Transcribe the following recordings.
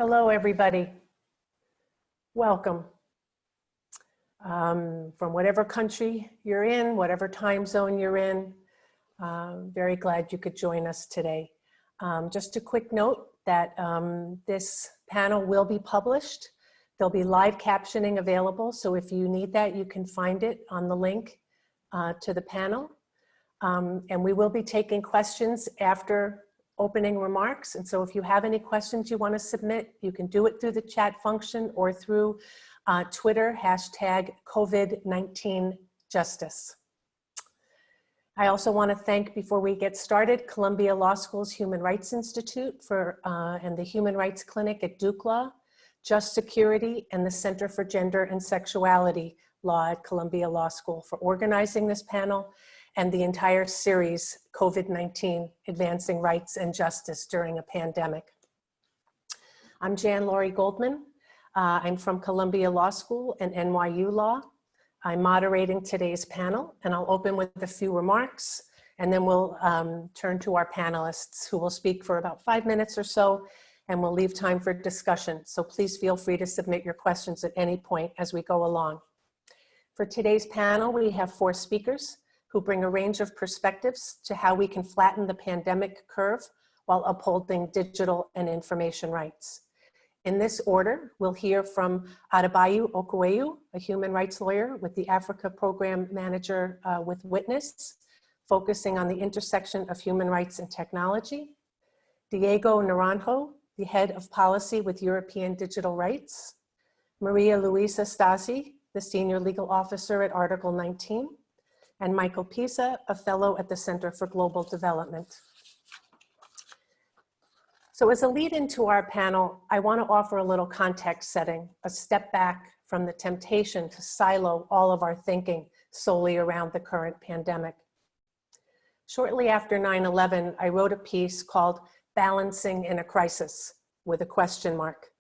Hello, everybody. Welcome. From whatever country you're in, whatever time zone you're in, very glad you could join us today. Just a quick note that this panel will be published. There'll be live captioning available, so if you need that, you can find it on the link to the panel. And we will be taking questions after opening remarks. And so if you have any questions you want to submit, you can do it through the chat function or through Twitter, hashtag COVID-19 Justice. I also want to thank, before we get started, Columbia Law School's Human Rights Institute and the Human Rights Clinic at Duke Law, Just Security, and the Center for Gender and Sexuality Law at Columbia Law School for organizing this panel and the entire series, COVID-19, Advancing Rights and Justice During a Pandemic. I'm Janlori Goldman. I'm from Columbia Law School and NYU Law. I'm moderating today's panel, and I'll open with a few remarks, and then we'll turn to our panelists who will speak for about 5 minutes or so, and we'll leave time for discussion. So please feel free to submit your questions at any point as we go along. For today's panel, we have 4 speakers who bring a range of perspectives to how we can flatten the pandemic curve while upholding digital and information rights. In this order, we'll hear from Adebayo Okeowo, a human rights lawyer with the Africa Program Manager with Witness, focusing on the intersection of human rights and technology. Diego Naranjo, the head of policy with European Digital Rights. Luisa Stasi, the senior legal officer at Article 19. And Michael Pisa, a fellow at the Center for Global Development. So as a lead into our panel, I want to offer a little context setting, a step back from the temptation to silo all of our thinking solely around the current pandemic. Shortly after 9/11, I wrote a piece called Balancing in a Crisis, with a question mark,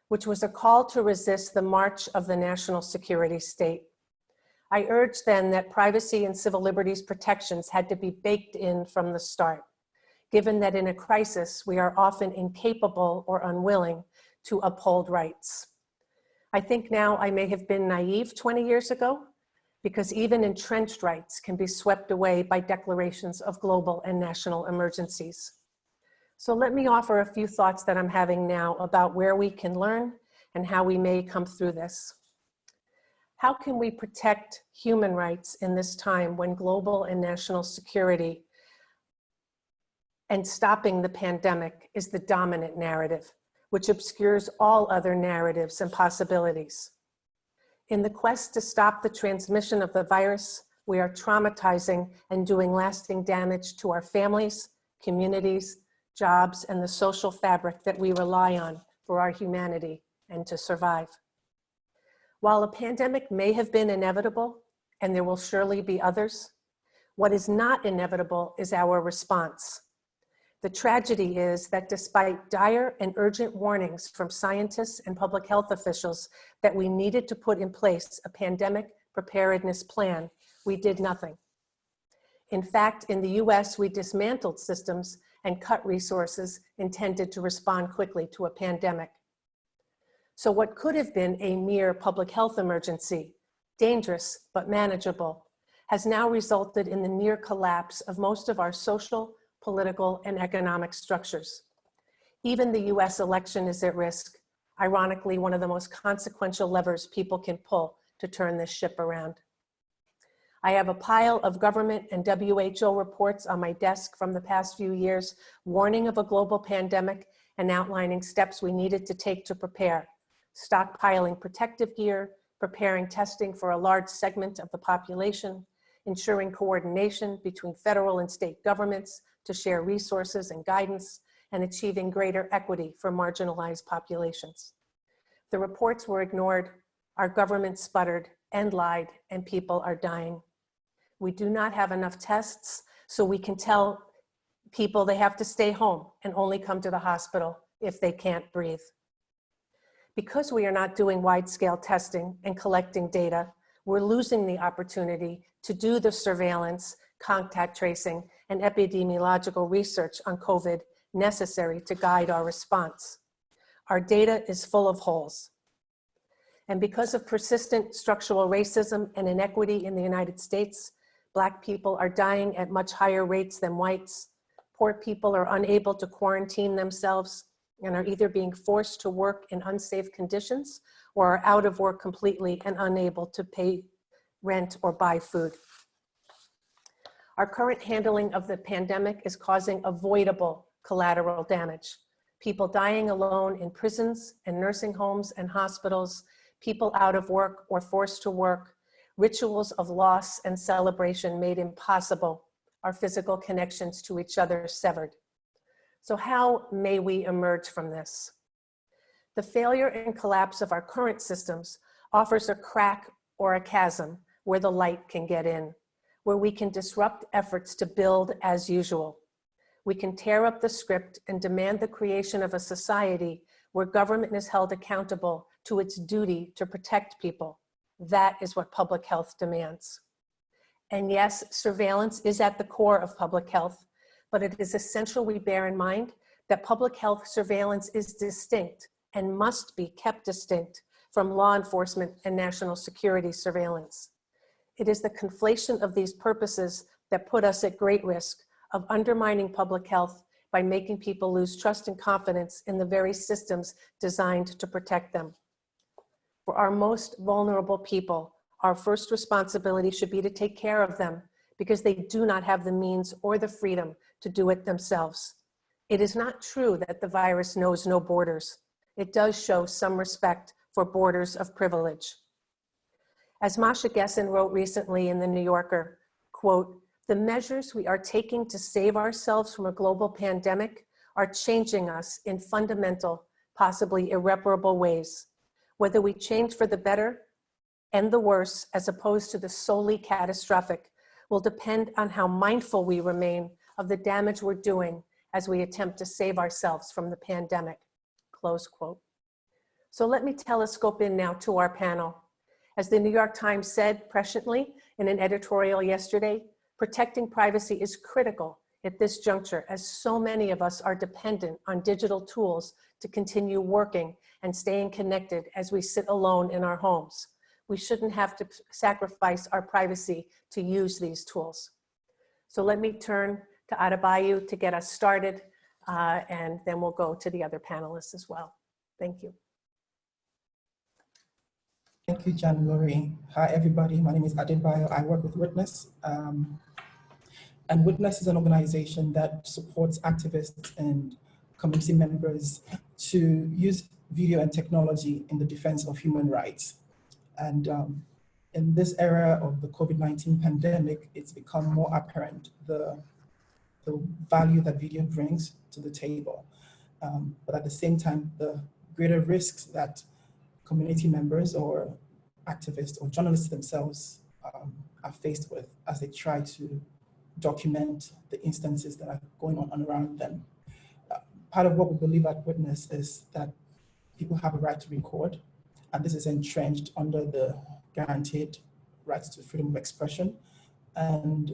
which was a call to resist the march of the national security state. I urged then that privacy and civil liberties protections had to be baked in from the start, given that in a crisis, we are often incapable or unwilling to uphold rights. I think now I may have been naive 20 years ago, because even entrenched rights can be swept away by declarations of global and national emergencies. So let me offer a few thoughts that I'm having now about where we can learn and how we may come through this. How can we protect human rights in this time when global and national security and stopping the pandemic is the dominant narrative, which obscures all other narratives and possibilities? In the quest to stop the transmission of the virus, we are traumatizing and doing lasting damage to our families, communities, jobs, and the social fabric that we rely on for our humanity and to survive. While a pandemic may have been inevitable, and there will surely be others, what is not inevitable is our response. The tragedy is that despite dire and urgent warnings from scientists and public health officials that we needed to put in place a pandemic preparedness plan, we did nothing. In fact, in the US, we dismantled systems and cut resources intended to respond quickly to a pandemic. So what could have been a mere public health emergency, dangerous but manageable, has now resulted in the near collapse of most of our social, political, and economic structures. Even the US election is at risk, ironically one of the most consequential levers people can pull to turn this ship around. I have a pile of government and WHO reports on my desk from the past few years, warning of a global pandemic and outlining steps we needed to take to prepare. Stockpiling protective gear, preparing testing for a large segment of the population, ensuring coordination between federal and state governments to share resources and guidance, and achieving greater equity for marginalized populations. The reports were ignored, our government sputtered and lied, and people are dying. We do not have enough tests, so we can tell people they have to stay home and only come to the hospital if they can't breathe. Because we are not doing wide-scale testing and collecting data, we're losing the opportunity to do the surveillance, contact tracing, and epidemiological research on COVID necessary to guide our response. Our data is full of holes. And because of persistent structural racism and inequity in the United States, Black people are dying at much higher rates than whites. Poor people are unable to quarantine themselves and are either being forced to work in unsafe conditions or are out of work completely and unable to pay rent or buy food. Our current handling of the pandemic is causing avoidable collateral damage. People dying alone in prisons and nursing homes and hospitals, people out of work or forced to work, rituals of loss and celebration made impossible, our physical connections to each other severed. So how may we emerge from this? The failure and collapse of our current systems offers a crack or a chasm where the light can get in, where we can disrupt efforts to build as usual. We can tear up the script and demand the creation of a society where government is held accountable to its duty to protect people. That is what public health demands. And yes, surveillance is at the core of public health, but it is essential we bear in mind that public health surveillance is distinct and must be kept distinct from law enforcement and national security surveillance. It is the conflation of these purposes that put us at great risk of undermining public health by making people lose trust and confidence in the very systems designed to protect them. For our most vulnerable people, our first responsibility should be to take care of them because they do not have the means or the freedom to do it themselves. It is not true that the virus knows no borders. It does show some respect for borders of privilege. As Masha Gessen wrote recently in the New Yorker, quote, "The measures we are taking to save ourselves from a global pandemic are changing us in fundamental, possibly irreparable ways. Whether we change for the better and the worse, as opposed to the solely catastrophic, will depend on how mindful we remain of the damage we're doing as we attempt to save ourselves from the pandemic," close quote. So let me telescope in now to our panel. As the New York Times said presciently in an editorial yesterday, protecting privacy is critical at this juncture, as so many of us are dependent on digital tools to continue working and staying connected as we sit alone in our homes. We shouldn't have to sacrifice our privacy to use these tools. So let me turn to Adebayo to get us started, and then we'll go to the other panelists as well. Thank you. Thank you, Janlori. Hi, everybody. My name is Adebayo. I work with Witness. And Witness is an organization that supports activists and community members to use video and technology in the defense of human rights. And in this era of the COVID-19 pandemic, it's become more apparent the value that video brings to the table. But at the same time, the greater risks that community members or activists or journalists themselves are faced with as they try to document the instances that are going on around them. Part of what we believe at Witness is that people have a right to record, and this is entrenched under the guaranteed rights to freedom of expression. And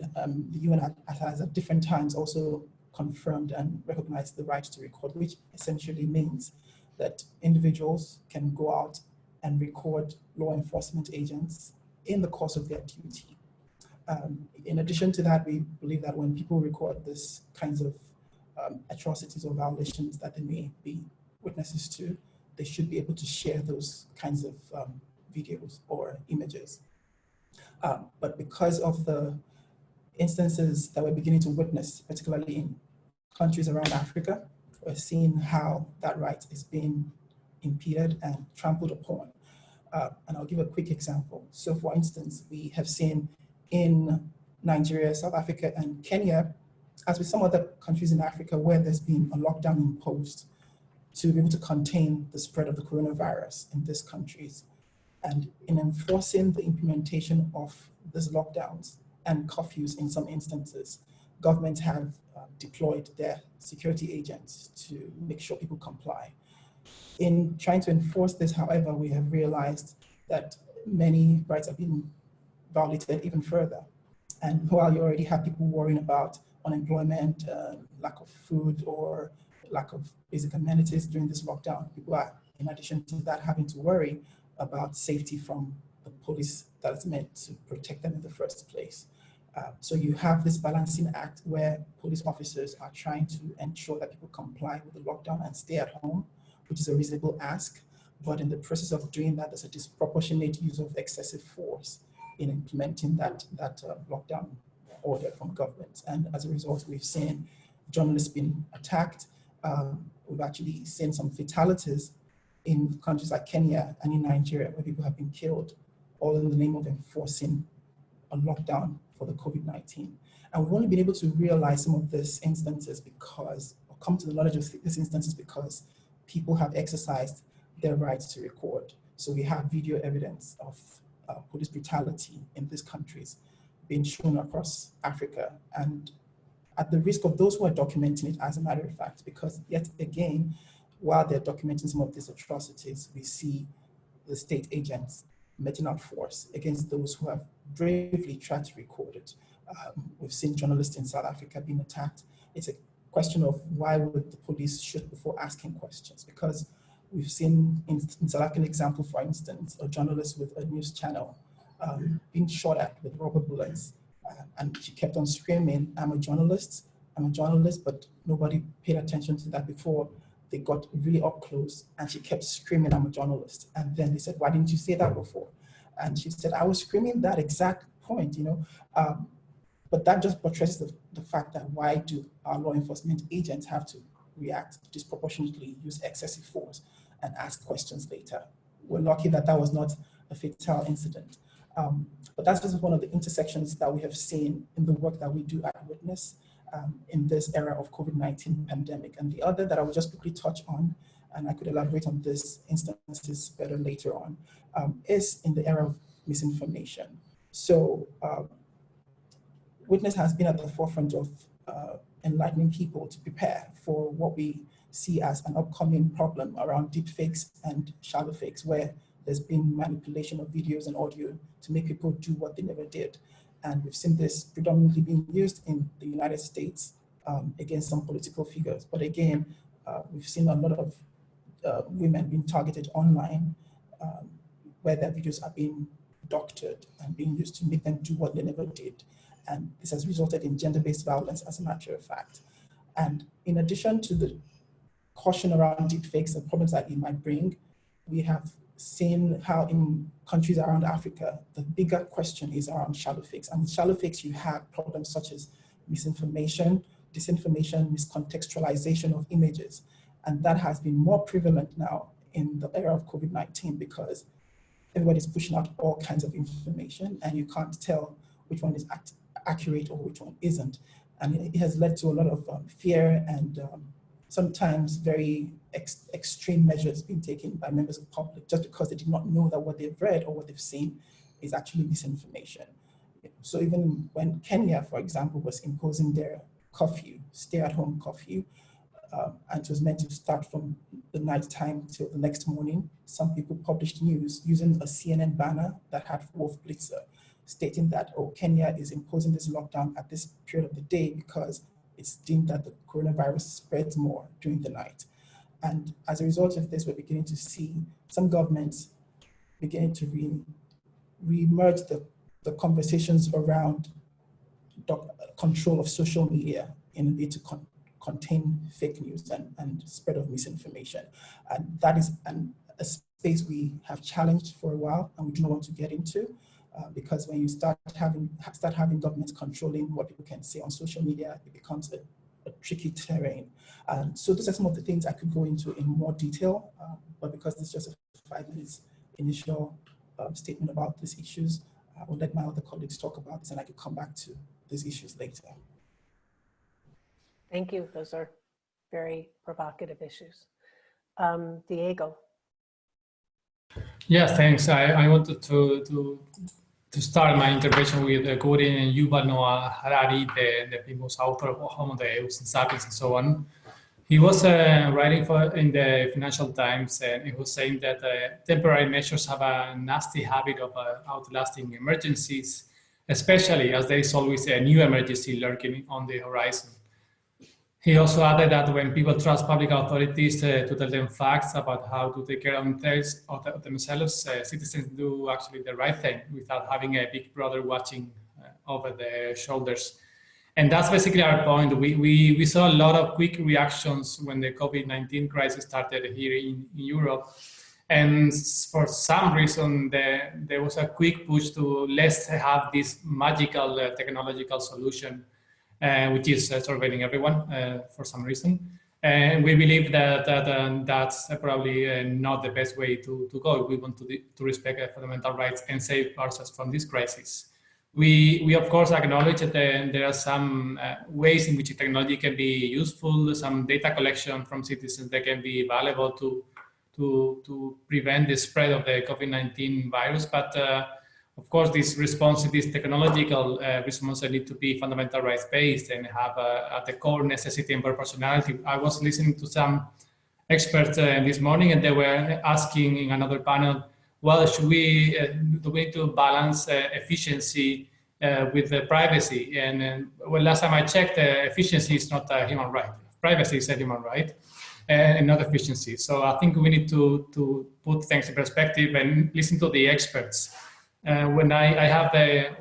the UN has at different times also confirmed and recognized the right to record, which essentially means that individuals can go out and record law enforcement agents in the course of their duty. In addition to that, we believe that when people record this kinds of atrocities or violations that they may be witnesses to, they should be able to share those kinds of videos or images. But because of the instances that we're beginning to witness, particularly in countries around Africa, we're seeing how that right is being impeded and trampled upon. And I'll give a quick example. So for instance, we have seen in Nigeria, South Africa, and Kenya, as with some other countries in Africa where there's been a lockdown imposed to be able to contain the spread of the coronavirus in these countries. And in enforcing the implementation of these lockdowns and curfews in some instances, governments have deployed their security agents to make sure people comply. In trying to enforce this, however, we have realized that many rights are being violated even further. And while you already have people worrying about unemployment, lack of food, or lack of basic amenities during this lockdown. People are, in addition to that, having to worry about safety from the police that's meant to protect them in the first place. So you have this balancing act where police officers are trying to ensure that people comply with the lockdown and stay at home, which is a reasonable ask. But in the process of doing that, there's a disproportionate use of excessive force in implementing that lockdown order from government. And as a result, we've seen journalists being attacked. We've actually seen some fatalities in countries like Kenya and in Nigeria, where people have been killed, all in the name of enforcing a lockdown for the COVID-19. And we've only been able to realize some of these instances because, or come to the knowledge of these instances because people have exercised their rights to record. So we have video evidence of police brutality in these countries being shown across Africa, and at the risk of those who are documenting it, as a matter of fact, because yet again, while they're documenting some of these atrocities, we see the state agents meting out force against those who have bravely tried to record it. We've seen journalists in South Africa being attacked. It's a question of why would the police shoot before asking questions? Because we've seen in South African example, for instance, a journalist with a news channel being shot at with rubber bullets. And she kept on screaming, I'm a journalist, but nobody paid attention to that before they got really up close, and she kept screaming, I'm a journalist. And then they said, why didn't you say that before? And she said, I was screaming that exact point, you know. But that just buttresses the fact that why do our law enforcement agents have to react disproportionately, use excessive force, and ask questions later? We're lucky that that was not a fatal incident. But that's just one of the intersections that we have seen in the work that we do at Witness in this era of COVID-19 pandemic. And the other that I will just quickly touch on, and I could elaborate on this instances better later on, is in the era of misinformation. So Witness has been at the forefront of enlightening people to prepare for what we see as an upcoming problem around deepfakes and shadow fakes, where there's been manipulation of videos and audio to make people do what they never did. And we've seen this predominantly being used in the United States against some political figures. But again, we've seen a lot of women being targeted online where their videos are being doctored and being used to make them do what they never did. And this has resulted in gender-based violence, as a matter of fact. And in addition to the caution around deepfakes and problems that it might bring, we have seen how in countries around Africa, the bigger question is around shadow fakes. And with shadow fakes, you have problems such as misinformation, disinformation, miscontextualization of images. And that has been more prevalent now in the era of COVID-19 because everybody's pushing out all kinds of information and you can't tell which one is accurate or which one isn't. And it has led to a lot of fear and sometimes very extreme measures being taken by members of the public just because they did not know that what they've read or what they've seen is actually misinformation. So even when Kenya, for example, was imposing their curfew, stay-at-home curfew, and it was meant to start from the night time till the next morning, some people published news using a CNN banner that had Wolf Blitzer, stating that, oh, Kenya is imposing this lockdown at this period of the day because it's deemed that the coronavirus spreads more during the night. And as a result of this, we're beginning to see some governments beginning to re-emerge the conversations around control of social media in a bid to contain fake news and spread of misinformation. And that is a space we have challenged for a while and we do not want to get into. Because when you start having governments controlling what people can say on social media, it becomes a tricky terrain. So those are some of the things I could go into in more detail, but because this is just a 5 minutes initial statement about these issues, I will let my other colleagues talk about this and I could come back to these issues later. Thank you. Those are very provocative issues. Diego. Yeah, thanks. I wanted to start my intervention with quoting Yuval Noah Harari, the famous author of Homo Deus and Sapiens and so on. He was writing in the Financial Times, and he was saying that temporary measures have a nasty habit of outlasting emergencies, especially as there is always a new emergency lurking on the horizon. He also added that when people trust public authorities to tell them facts about how to take care of themselves, citizens do actually the right thing without having a big brother watching over their shoulders. And that's basically our point. We saw a lot of quick reactions when the COVID-19 crisis started here in Europe. And for some reason, there was a quick push to let's have this magical technological solution, which is surveilling everyone for some reason. And we believe that that's probably not the best way to go if we want to respect fundamental rights and save ourselves from this crisis. We of course acknowledge that there are some ways in which technology can be useful, some data collection from citizens that can be valuable to prevent the spread of the COVID-19 virus. But of course, this response, this technological response need to be fundamental rights based and have at the core necessity and proportionality. I was listening to some experts this morning, and they were asking in another panel, well, should we do we need to balance efficiency with the privacy? And well, last time I checked, efficiency is not a human right. Privacy is a human right, and not efficiency. So I think we need to put things in perspective and listen to the experts. When I have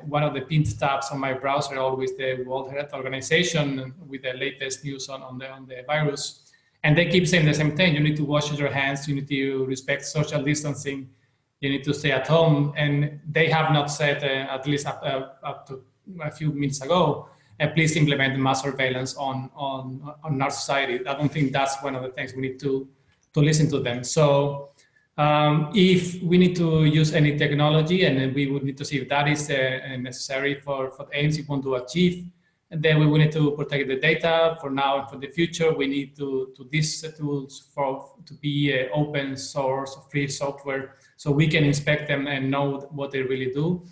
one of the pinned tabs on my browser, always the World Health Organization with the latest news on the virus, and they keep saying the same thing. You need to wash your hands. You need to respect social distancing. You need to stay at home. And they have not said, at least up to a few minutes ago, please implement mass surveillance on our society. I don't think that's one of the things we need to listen to them. So if we need to use any technology, and then we would need to see if that is necessary for the aims we want to achieve, and then we will need to protect the data for now and for the future. We need to these tools to be open source, free software, so we can inspect them and know what they really do,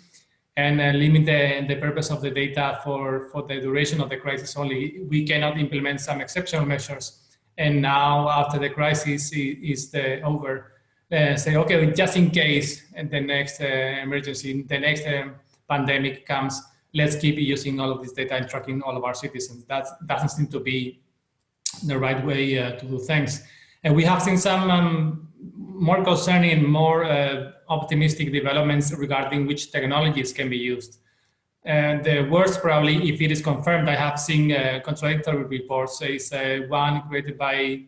and limit the purpose of the data for the duration of the crisis only. We cannot implement some exceptional measures, and now after the crisis is over, say, okay, just in case the next emergency, the next pandemic comes, let's keep using all of this data and tracking all of our citizens. That doesn't seem to be the right way to do things. And we have seen some more concerning, more optimistic developments regarding which technologies can be used. And the worst, probably, if it is confirmed, I have seen contradictory reports. Is one created by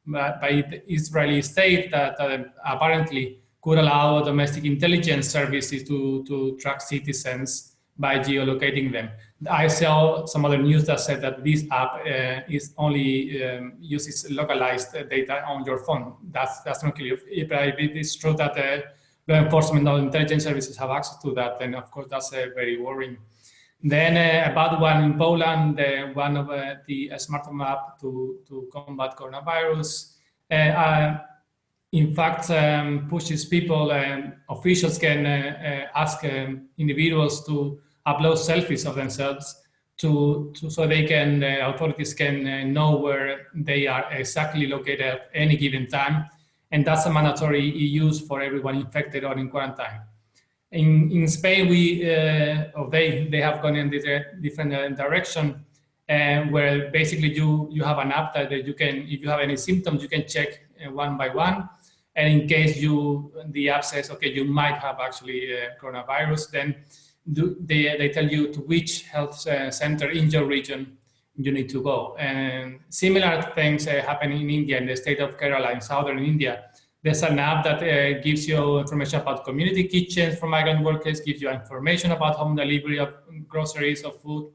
the Israeli state that apparently could allow domestic intelligence services to track citizens by geolocating them. I saw some other news that said that this app is only uses localized data on your phone. That's not clear. If it is true that law enforcement or intelligence services have access to that, then of course that's very worrying. Then a bad one in Poland, one of the smartphone app to combat coronavirus. In fact, pushes people, officials can ask individuals to upload selfies of themselves so they can, authorities can know where they are exactly located at any given time. And that's a mandatory use for everyone infected or in quarantine. In Spain, they have gone in this different direction, where basically you have an app that you can, if you have any symptoms, you can check one by one. And in case the app says, okay, you might have actually coronavirus, then they tell you to which health center in your region you need to go. And similar things happen in India, in the state of Kerala, in southern India. There's an app that gives you information about community kitchens for migrant workers, gives you information about home delivery of groceries, of food.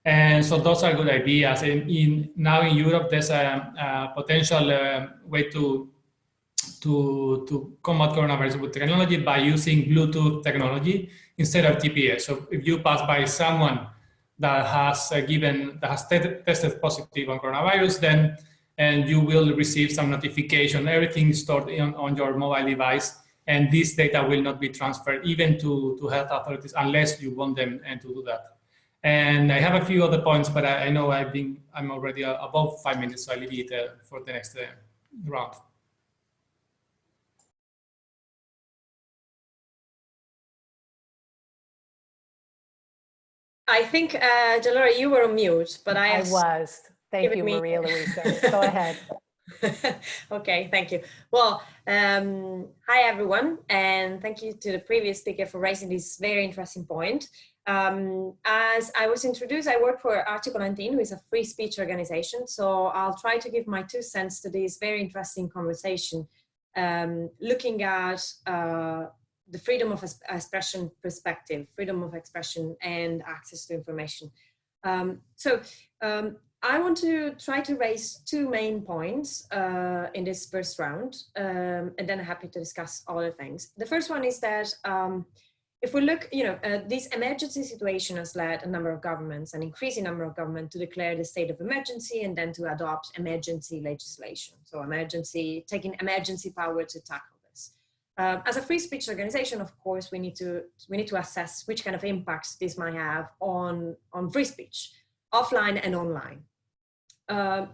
And so those are good ideas. And now in Europe, there's a potential way to combat coronavirus with technology by using Bluetooth technology instead of GPS. So if you pass by someone that has tested positive on coronavirus, then you will receive some notification. Everything is stored on your mobile device, and this data will not be transferred even to health authorities unless you want them to do that. And I have a few other points, but I know I'm already above 5 minutes, so I leave it for the next round. I think, Janlori, you were on mute, but I was. Thank you, Maria Luisa. Go ahead. Okay, thank you. Well, hi everyone, and thank you to the previous speaker for raising this very interesting point. As I was introduced, I work for Article 19, who is a free speech organization. So I'll try to give my 2 cents to this very interesting conversation, looking at the freedom of expression perspective, freedom of expression and access to information. I want to try to raise 2 main points in this first round, and then I'm happy to discuss other things. The first one is that if we look, this emergency situation has led a number of governments, an increasing number of governments, to declare the state of emergency and then to adopt emergency legislation. So taking emergency power to tackle this. As a free speech organization, of course, we need to assess which kind of impacts this might have on free speech, offline and online.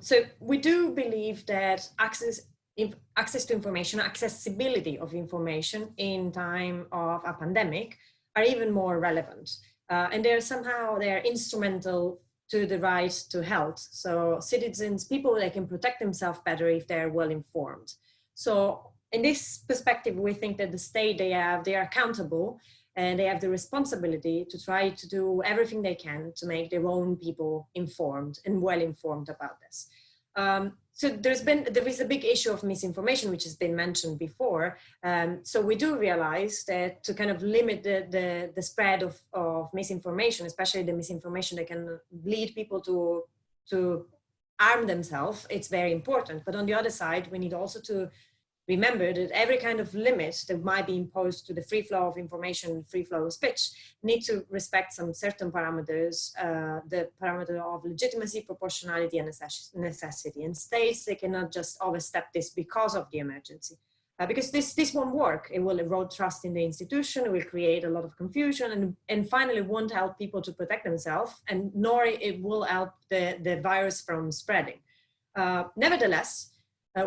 So we do believe that access to information, accessibility of information in time of a pandemic are even more relevant. And they're instrumental to the right to health. So citizens, people, they can protect themselves better if they're well informed. So in this perspective, we think that the state, they are accountable, and they have the responsibility to try to do everything they can to make their own people informed and well informed about this. So there is a big issue of misinformation, which has been mentioned before. So we do realize that to kind of limit the spread of misinformation, especially the misinformation that can lead people to harm themselves, it's very important. But on the other side, we need also to remember that every kind of limit that might be imposed to the free flow of information, free flow of speech, need to respect some certain parameters, the parameter of legitimacy, proportionality, and necessity. And states, they cannot just overstep this because of the emergency. Because this won't work. It will erode trust in the institution, it will create a lot of confusion, and finally won't help people to protect themselves, and nor it will help the virus from spreading. Nevertheless,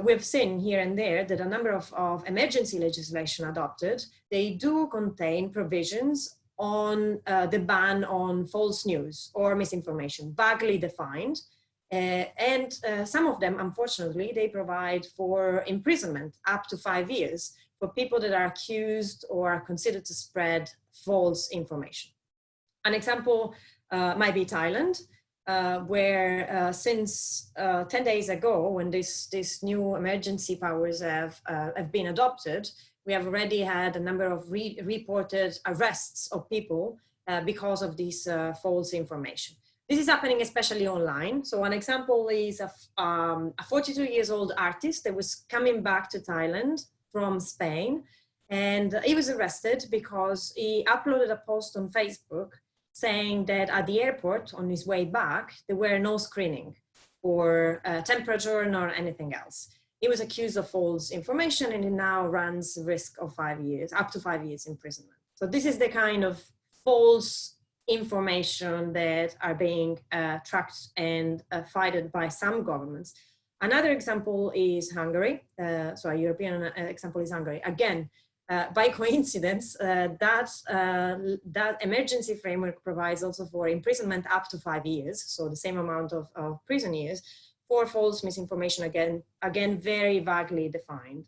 we've seen here and there that a number of emergency legislation adopted, they do contain provisions on the ban on false news or misinformation, vaguely defined. And some of them, unfortunately, they provide for imprisonment up to 5 years for people that are accused or are considered to spread false information. An example might be Thailand, where since 10 days ago, when these new emergency powers have been adopted, we have already had a number of reported arrests of people because of this false information. This is happening especially online. So an example is a 42-year-old artist that was coming back to Thailand from Spain, and he was arrested because he uploaded a post on Facebook saying that at the airport on his way back, there were no screening for temperature nor anything else. He was accused of false information, and he now runs the risk of 5 years, up to 5 years imprisonment. So this is the kind of false information that are being tracked and fighted by some governments. Another example is Hungary. So a European example is Hungary. Again, by coincidence, that emergency framework provides also for imprisonment up to 5 years, so the same amount of prison years, for false misinformation, again very vaguely defined.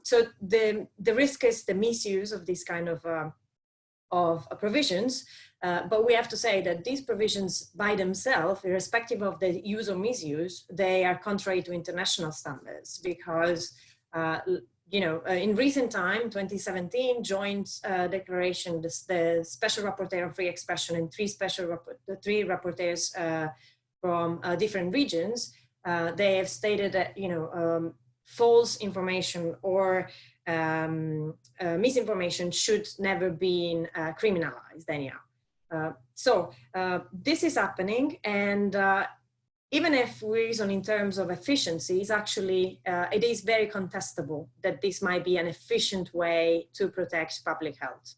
So the risk is the misuse of this kind of provisions, but we have to say that these provisions by themselves, irrespective of the use or misuse, they are contrary to international standards, because in recent time, 2017, joint declaration, the Special Rapporteur on Free Expression and three rapporteurs from different regions, they have stated that false information or misinformation should never be criminalized anyhow. So this is happening, and even if we reason in terms of efficiency, it's actually, it is very contestable that this might be an efficient way to protect public health.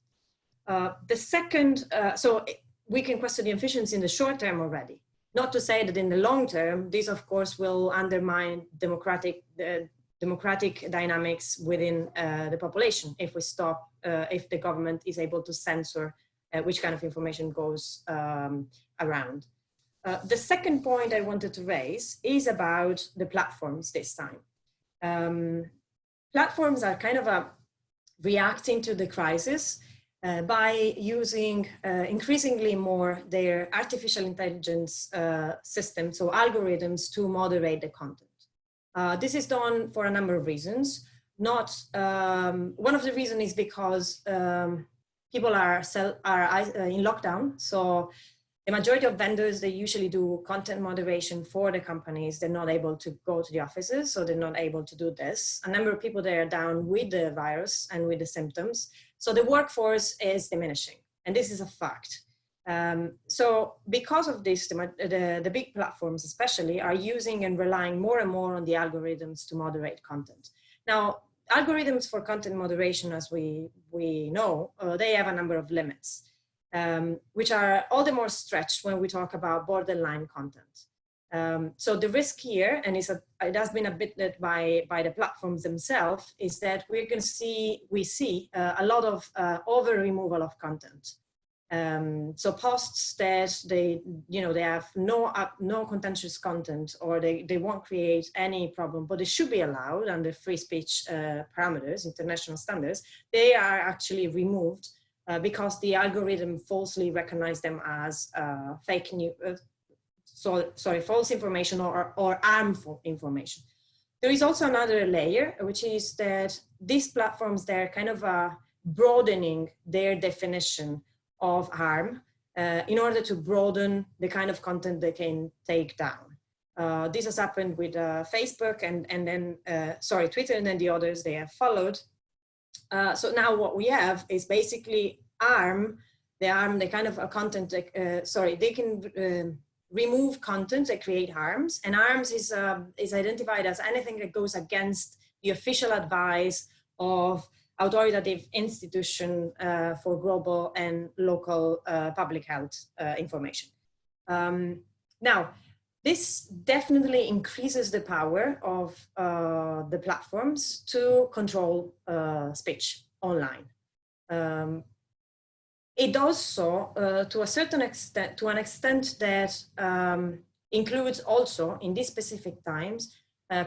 The second, so we can question the efficiency in the short term already. Not to say that in the long term, this of course will undermine democratic dynamics within the population if we stop, if the government is able to censor which kind of information goes around. The second point I wanted to raise is about the platforms this time. Platforms are kind of reacting to the crisis by using increasingly more their artificial intelligence systems, so algorithms, to moderate the content. This is done for a number of reasons. One of the reasons is because people are in lockdown, so the majority of vendors, they usually do content moderation for the companies. They're not able to go to the offices, so they're not able to do this. A number of people, they are down with the virus and with the symptoms. So the workforce is diminishing, and this is a fact. So because of this, the big platforms especially are using and relying more and more on the algorithms to moderate content. Now, algorithms for content moderation, as we know, they have a number of limits. Which are all the more stretched when we talk about borderline content. So the risk here, and it has been admitted by the platforms themselves, is that we see a lot of over removal of content. So posts that they have no contentious content, or they won't create any problem, but they should be allowed under free speech parameters, international standards, they are actually removed because the algorithm falsely recognized them as fake news, false information or harmful information. There is also another layer, which is that these platforms, they're kind of broadening their definition of harm in order to broaden the kind of content they can take down. This has happened with Facebook and then, Twitter, and then the others they have followed. So now what we have is basically the kind of a content, they can remove content that create harms, and harms is identified as anything that goes against the official advice of authoritative institution for global and local public health information. Now, this definitely increases the power of the platforms to control speech online. It does so to a certain extent, to an extent that includes also, in these specific times,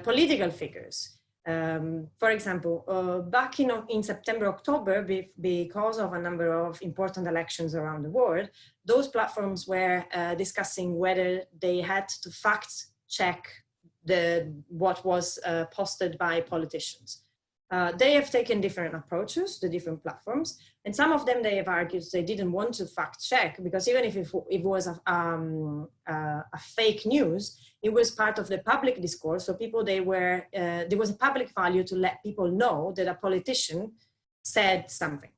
political figures. For example, back in September, October, because of a number of important elections around the world, those platforms were discussing whether they had to fact check what was posted by politicians. They have taken different approaches, the different platforms, and some of them, they have argued they didn't want to fact check, because even if it was a fake news, it was part of the public discourse. So people, there was a public value to let people know that a politician said something.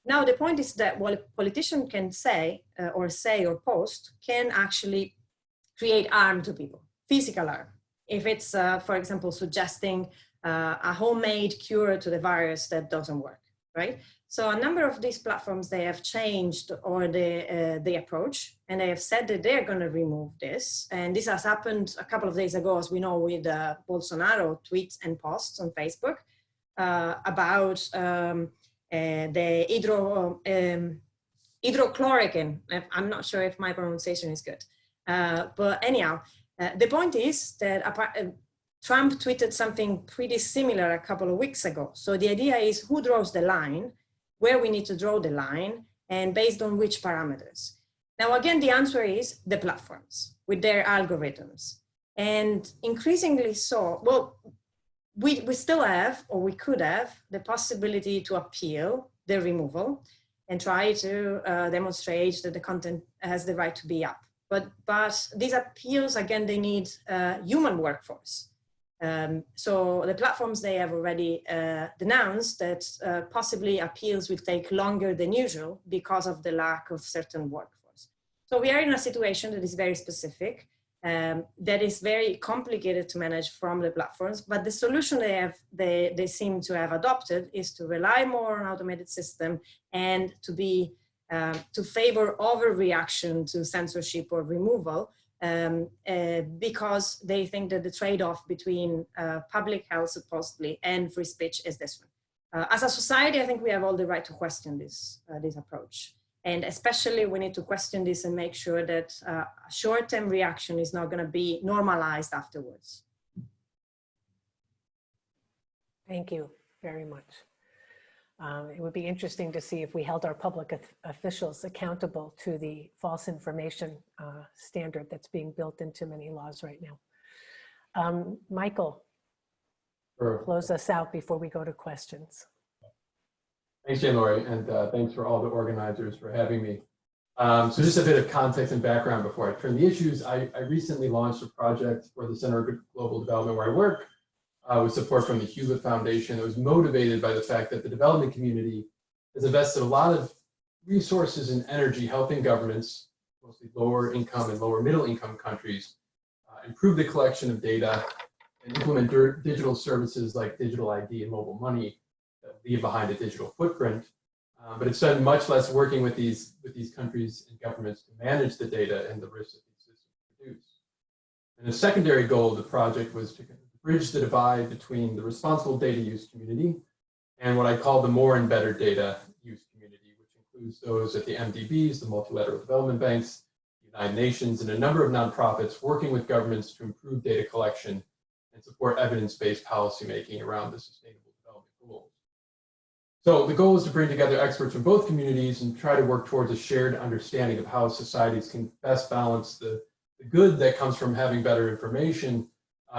Now, the point is that what a politician can say or post can actually create harm to people, physical harm. If it's, for example, suggesting a homemade cure to the virus that doesn't work, right? So a number of these platforms, they have changed or the approach, and they have said that they're going to remove this. And this has happened a couple of days ago, as we know, with Bolsonaro tweets and posts on Facebook about the hydrochloroquine. I'm not sure if my pronunciation is good, but anyhow, the point is that Trump tweeted something pretty similar a couple of weeks ago. So the idea is who draws the line, where we need to draw the line, and based on which parameters. Now, again, the answer is the platforms with their algorithms. And increasingly so, well, we still have, or we could have, the possibility to appeal the removal and try to demonstrate that the content has the right to be up. But these appeals, again, they need human workforce. So the platforms, they have already denounced that possibly appeals will take longer than usual because of the lack of certain workforce. So we are in a situation that is very specific, that is very complicated to manage from the platforms, but the solution they seem to have adopted is to rely more on automated system and to favor overreaction to censorship or removal, because they think that the trade-off between public health supposedly and free speech is this one. As a society, I think we have all the right to question this approach. And especially we need to question this and make sure that a short-term reaction is not going to be normalized afterwards. Thank you very much. It would be interesting to see if we held our public officials accountable to the false information standard that's being built into many laws right now. Michael, Sure. close us out before we go to questions. Thanks, Janlori, and thanks for all the organizers for having me. So just a bit of context and background before I turn the issues. I recently launched a project for the Center for Global Development where I work with support from the Hewlett Foundation. It was motivated by the fact that the development community has invested a lot of resources and energy helping governments, mostly lower income and lower middle income countries, improve the collection of data and implement digital services like digital ID and mobile money that leave behind a digital footprint. But it's done much less working with these countries and governments to manage the data and the risks that these systems produce. And the secondary goal of the project was to bridge the divide between the responsible data use community and what I call the more and better data use community, which includes those at the MDBs, the multilateral development banks, the United Nations, and a number of nonprofits working with governments to improve data collection and support evidence-based policymaking around the sustainable development goals. So the goal is to bring together experts from both communities and try to work towards a shared understanding of how societies can best balance the good that comes from having better information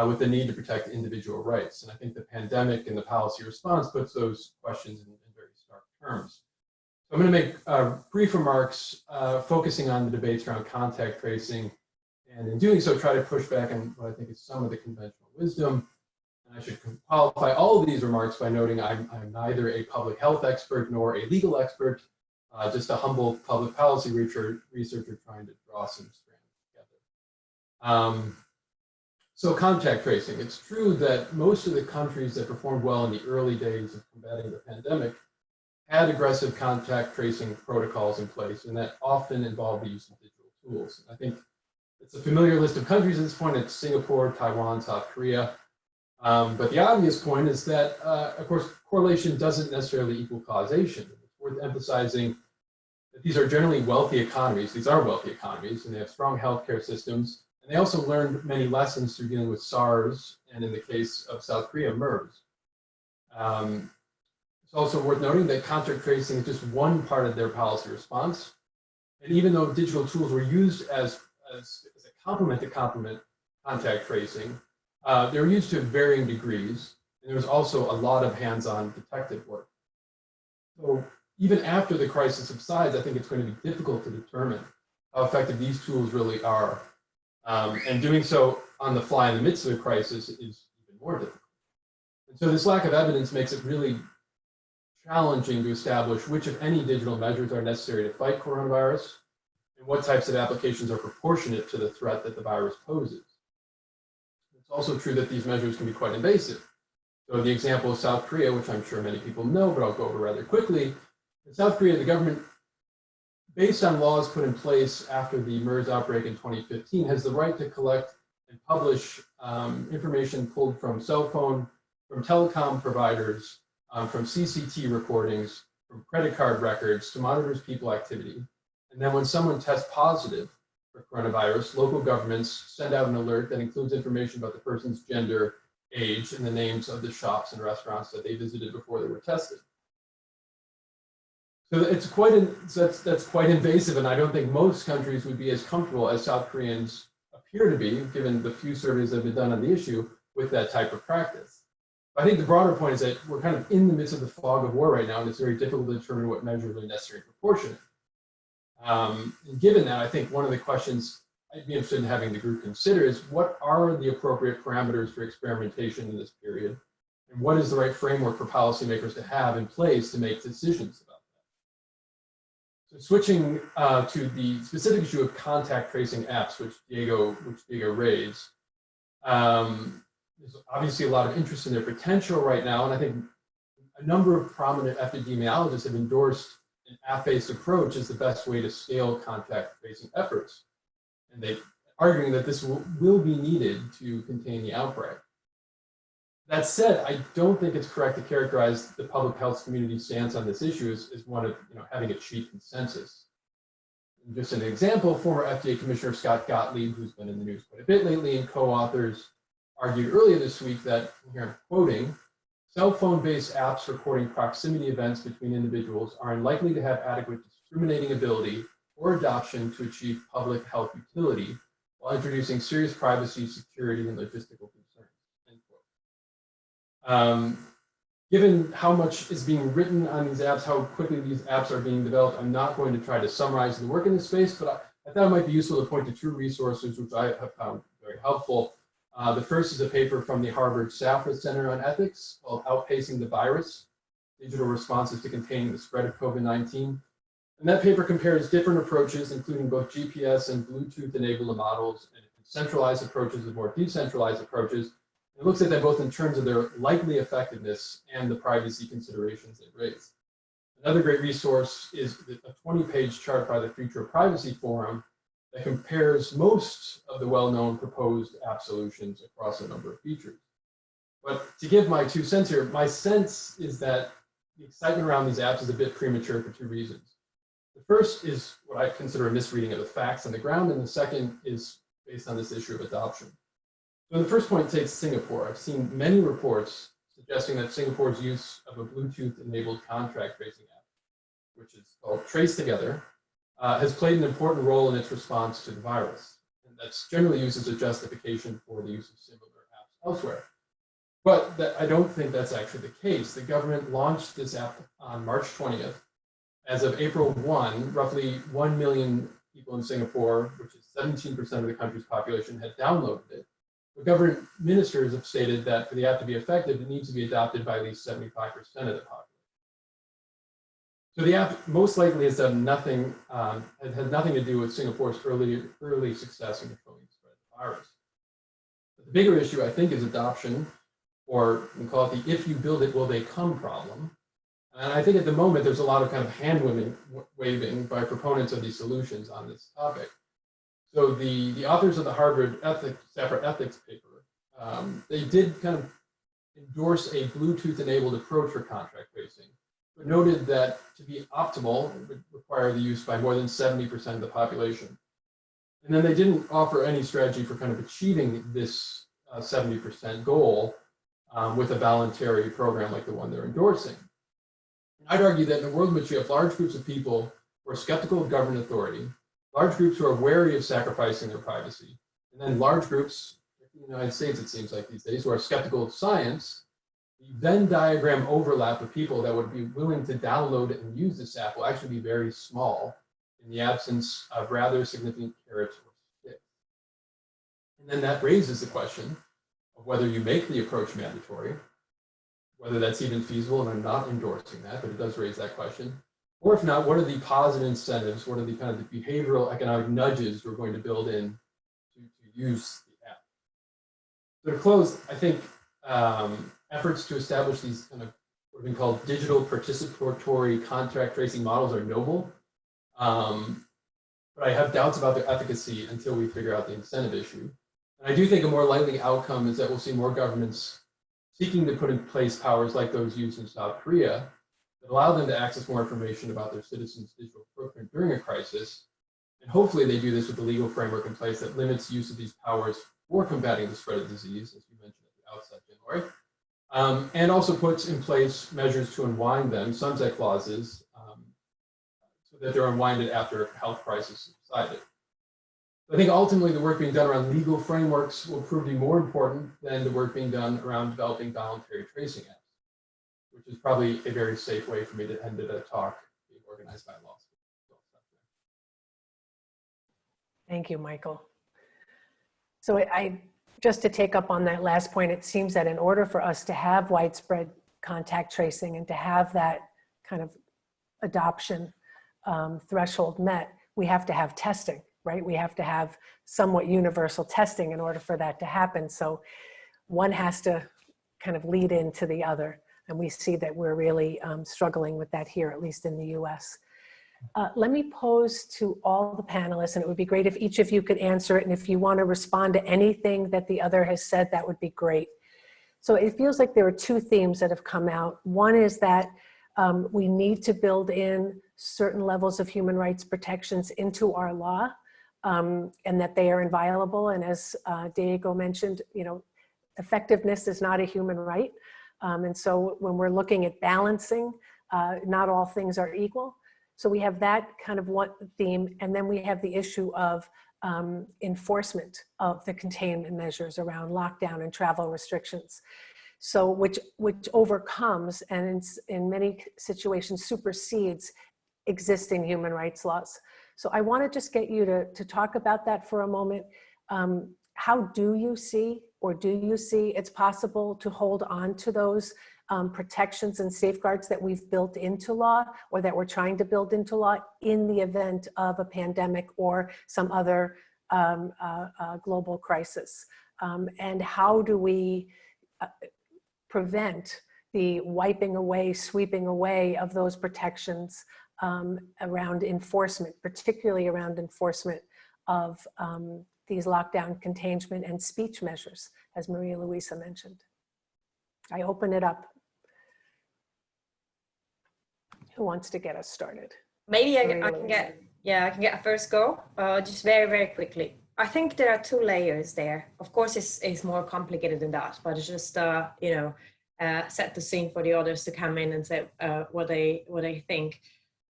with the need to protect individual rights. And I think the pandemic and the policy response puts those questions in very stark terms. So I'm going to make brief remarks focusing on the debates around contact tracing, and in doing so, try to push back on what I think is some of the conventional wisdom. And I should qualify all of these remarks by noting I'm neither a public health expert nor a legal expert, just a humble public policy researcher trying to draw some strands together. So contact tracing, it's true that most of the countries that performed well in the early days of combating the pandemic had aggressive contact tracing protocols in place, and that often involved the use of digital tools. I think it's a familiar list of countries at this point. It's Singapore, Taiwan, South Korea. But the obvious point is that, of course, correlation doesn't necessarily equal causation. It's worth emphasizing that these are generally wealthy economies. These are wealthy economies, and they have strong healthcare systems. And they also learned many lessons through dealing with SARS, and in the case of South Korea, MERS. It's also worth noting that contact tracing is just one part of their policy response. And even though digital tools were used as a complement to contact tracing, they were used to varying degrees. And there was also a lot of hands-on detective work. So even after the crisis subsides, I think it's going to be difficult to determine how effective these tools really are. And doing so on the fly in the midst of a crisis is even more difficult. And so this lack of evidence makes it really challenging to establish which, if any, digital measures are necessary to fight coronavirus and what types of applications are proportionate to the threat that the virus poses. It's also true that these measures can be quite invasive. So in the example of South Korea, which I'm sure many people know, but I'll go over rather quickly, in South Korea, the government, based on laws put in place after the MERS outbreak in 2015, has the right to collect and publish information pulled from cell phone, from telecom providers, from CCT recordings, from credit card records to monitor people activity. And then when someone tests positive for coronavirus, local governments send out an alert that includes information about the person's gender, age, and the names of the shops and restaurants that they visited before they were tested. So it's that's quite invasive, and I don't think most countries would be as comfortable as South Koreans appear to be, given the few surveys that have been done on the issue, with that type of practice. I think the broader point is that we're kind of in the midst of the fog of war right now, and it's very difficult to determine what measures are necessary and proportionate. And given that, I think one of the questions I'd be interested in having the group consider is what are the appropriate parameters for experimentation in this period, and what is the right framework for policymakers to have in place to make decisions about that. So switching to the specific issue of contact tracing apps, which Diego raised, there's obviously a lot of interest in their potential right now, and I think a number of prominent epidemiologists have endorsed an app-based approach as the best way to scale contact tracing efforts, and they're arguing that this will be needed to contain the outbreak. That said, I don't think it's correct to characterize the public health community's stance on this issue as one of having a cheap consensus. And just an example, former FDA Commissioner Scott Gottlieb, who's been in the news quite a bit lately, and co-authors argued earlier this week that, here I'm quoting, cell phone-based apps recording proximity events between individuals are unlikely to have adequate discriminating ability or adoption to achieve public health utility while introducing serious privacy, security, and logistical concerns, end quote. Given how much is being written on these apps, how quickly these apps are being developed, I'm not going to try to summarize the work in this space, but I thought it might be useful to point to two resources which I have found very helpful. The first is a paper from the Harvard Safra Center on Ethics called Outpacing the Virus, Digital Responses to Containing the Spread of COVID-19. And that paper compares different approaches, including both GPS and Bluetooth-enabled models, and centralized approaches and more decentralized approaches. It looks at them both in terms of their likely effectiveness and the privacy considerations they raise. Another great resource is a 20-page chart by the Future of Privacy Forum that compares most of the well-known proposed app solutions across a number of features. But to give my 2 cents here, my sense is that the excitement around these apps is a bit premature for 2 reasons. The first is what I consider a misreading of the facts on the ground, and the second is based on this issue of adoption. So the first point takes Singapore. I've seen many reports suggesting that Singapore's use of a Bluetooth-enabled contract tracing app, which is called Trace Together, has played an important role in its response to the virus. And that's generally used as a justification for the use of similar apps elsewhere. But I don't think that's actually the case. The government launched this app on March 20th. As of April 1, roughly 1 million people in Singapore, which is 17% of the country's population, had downloaded it. But government ministers have stated that for the app to be effective, it needs to be adopted by at least 75% of the population. So the app most likely has done nothing, it has nothing to do with Singapore's early success in controlling the spread of the virus. But the bigger issue, I think, is adoption, or we can call it the if you build it, will they come problem. And I think at the moment, there's a lot of kind of hand waving by proponents of these solutions on this topic. So the authors of the Harvard Safra Ethics paper, they did kind of endorse a Bluetooth-enabled approach for contract tracing, but noted that to be optimal, it would require the use by more than 70% of the population. And then they didn't offer any strategy for kind of achieving this 70% goal with a voluntary program like the one they're endorsing. I'd argue that in a world in which you have large groups of people who are skeptical of government authority, large groups who are wary of sacrificing their privacy, and then large groups, in the United States it seems like these days, who are skeptical of science, the Venn diagram overlap of people that would be willing to download and use this app will actually be very small in the absence of rather significant carrots or sticks. And then that raises the question of whether you make the approach mandatory, whether that's even feasible, and I'm not endorsing that, but it does raise that question. Or if not, what are the positive incentives? What are the kind of the behavioral economic nudges we're going to build in to use the app? So to close, I think efforts to establish these kind of what have been called digital participatory contract tracing models are noble, but I have doubts about their efficacy until we figure out the incentive issue. And I do think a more likely outcome is that we'll see more governments seeking to put in place powers like those used in South Korea that allow them to access more information about their citizens' digital footprint during a crisis. And hopefully they do this with a legal framework in place that limits use of these powers for combating the spread of disease, as you mentioned at the outset, Janlori, and also puts in place measures to unwind them, sunset clauses, so that they're unwinded after a health crisis is decided. I think ultimately the work being done around legal frameworks will prove to be more important than the work being done around developing voluntary tracing apps, which is probably a very safe way for me to end a talk being organized by law school. Thank you, Michael. So just to take up on that last point, it seems that in order for us to have widespread contact tracing and to have that kind of adoption threshold met, we have to have testing. Right? We have to have somewhat universal testing in order for that to happen. So one has to kind of lead into the other. And we see that we're really struggling with that here, at least in the US. Let me pose to all the panelists, and it would be great if each of you could answer it. And if you want to respond to anything that the other has said, that would be great. So it feels like there are two themes that have come out. One is that We need to build in certain levels of human rights protections into our law, and that they are inviolable. And as Diego mentioned, effectiveness is not a human right. And so when we're looking at balancing, not all things are equal. So we have that kind of one theme. And then we have the issue of enforcement of the containment measures around lockdown and travel restrictions. So which overcomes and in many situations supersedes existing human rights laws. So I want to just get you to talk about that for a moment. How do you see it's possible to hold on to those protections and safeguards that we've built into law, or that we're trying to build into law, in the event of a pandemic or some other global crisis? And how do we prevent the wiping away, sweeping away of those protections around enforcement, particularly around enforcement of these lockdown, containment, and speech measures, as Maria Luisa mentioned? I open it up. Who wants to get us started? Maybe I can get a first go, just very, very quickly. I think there are two layers there. Of course, it's more complicated than that, but it's just, set the scene for the others to come in and say what they think.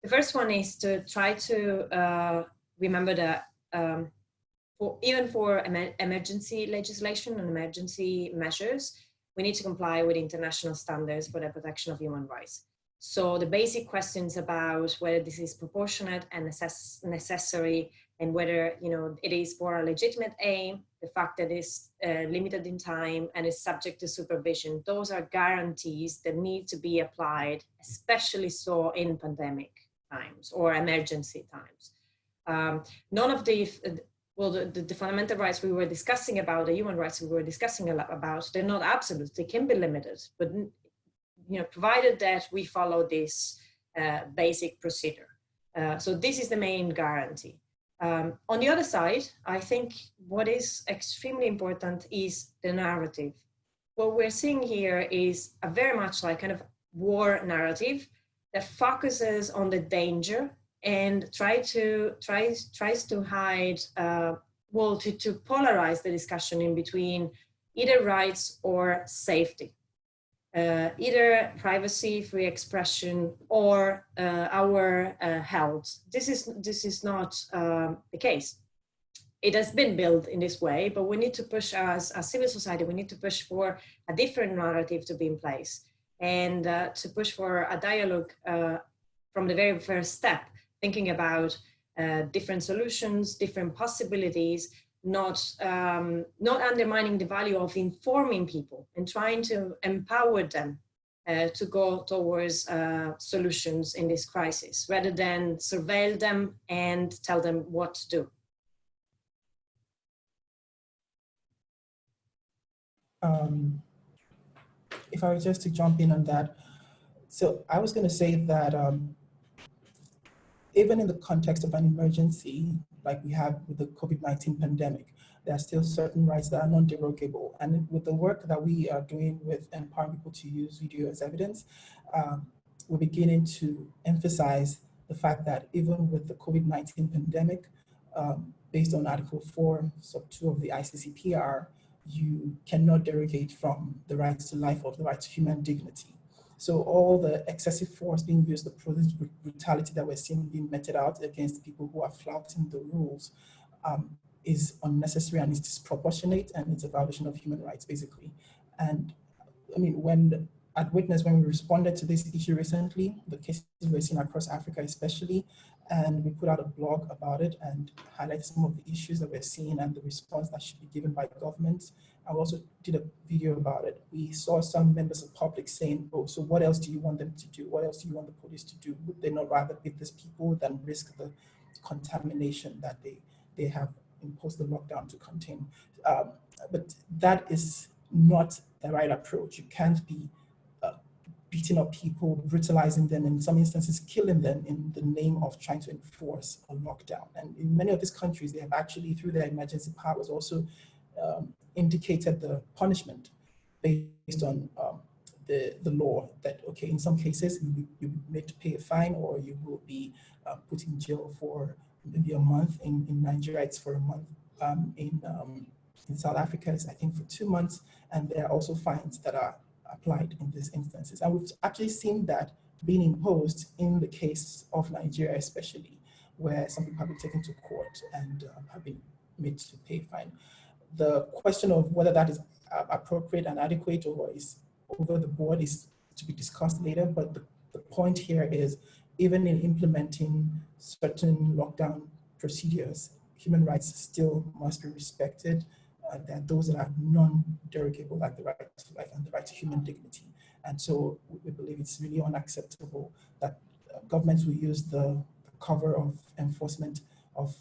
The first one is to try to remember that even for emergency legislation and emergency measures, we need to comply with international standards for the protection of human rights. So the basic questions about whether this is proportionate and necessary, and whether it is for a legitimate aim, the fact that it's limited in time and is subject to supervision, those are guarantees that need to be applied, especially so in pandemic times or emergency times. None of the fundamental rights we were discussing about, the human rights we were discussing a lot about, they're not absolute, they can be limited, but provided that we follow this basic procedure. So this is the main guarantee. On the other side, I think what is extremely important is the narrative. What we're seeing here is a very much like kind of war narrative that focuses on the danger and tries to hide, to polarize the discussion in between either rights or safety. Either privacy, free expression, or our health. This is not the case. It has been built in this way, but we need to push, as a civil society, we need to push for a different narrative to be in place, and to push for a dialogue from the very first step, thinking about different solutions, different possibilities, not undermining the value of informing people and trying to empower them to go towards solutions in this crisis, rather than surveil them and tell them what to do. If I was just to jump in on that, so I was going to say that even in the context of an emergency, like we have with the COVID-19 pandemic, there are still certain rights that are non-derogable. And with the work that we are doing with empowering people to use video as evidence, we're beginning to emphasize the fact that even with the COVID-19 pandemic, based on Article 4, Sub 2 of the ICCPR, you cannot derogate from the rights to life or the right to human dignity. So all the excessive force being used, the police brutality that we're seeing being meted out against people who are flouting the rules is unnecessary and is disproportionate, and it's a violation of human rights, basically. And I mean, at Witness, when we responded to this issue recently, the cases we're seeing across Africa especially, and we put out a blog about it and highlighted some of the issues that we're seeing and the response that should be given by governments. I also did a video about it. We saw some members of the public saying, oh, so what else do you want them to do? What else do you want the police to do? Would they not rather beat these people than risk the contamination that they have imposed the lockdown to contain? But that is not the right approach. You can't be beating up people, brutalizing them, in some instances killing them in the name of trying to enforce a lockdown. And in many of these countries, they have actually, through their emergency powers, also indicated the punishment based on the law that, okay, in some cases you need to pay a fine, or you will be put in jail for maybe a month. In Nigeria, it's for a month. In South Africa, it's I think for 2 months, and there are also fines that are applied in these instances. And we've actually seen that being imposed in the case of Nigeria, especially, where some people have been taken to court and have been made to pay a fine. The question of whether that is appropriate and adequate or is over the board is to be discussed later, but the point here is, even in implementing certain lockdown procedures, human rights still must be respected. There are those that are non-derogable, like the right to life and the right to human dignity. And so we believe it's really unacceptable that governments will use the cover of enforcement of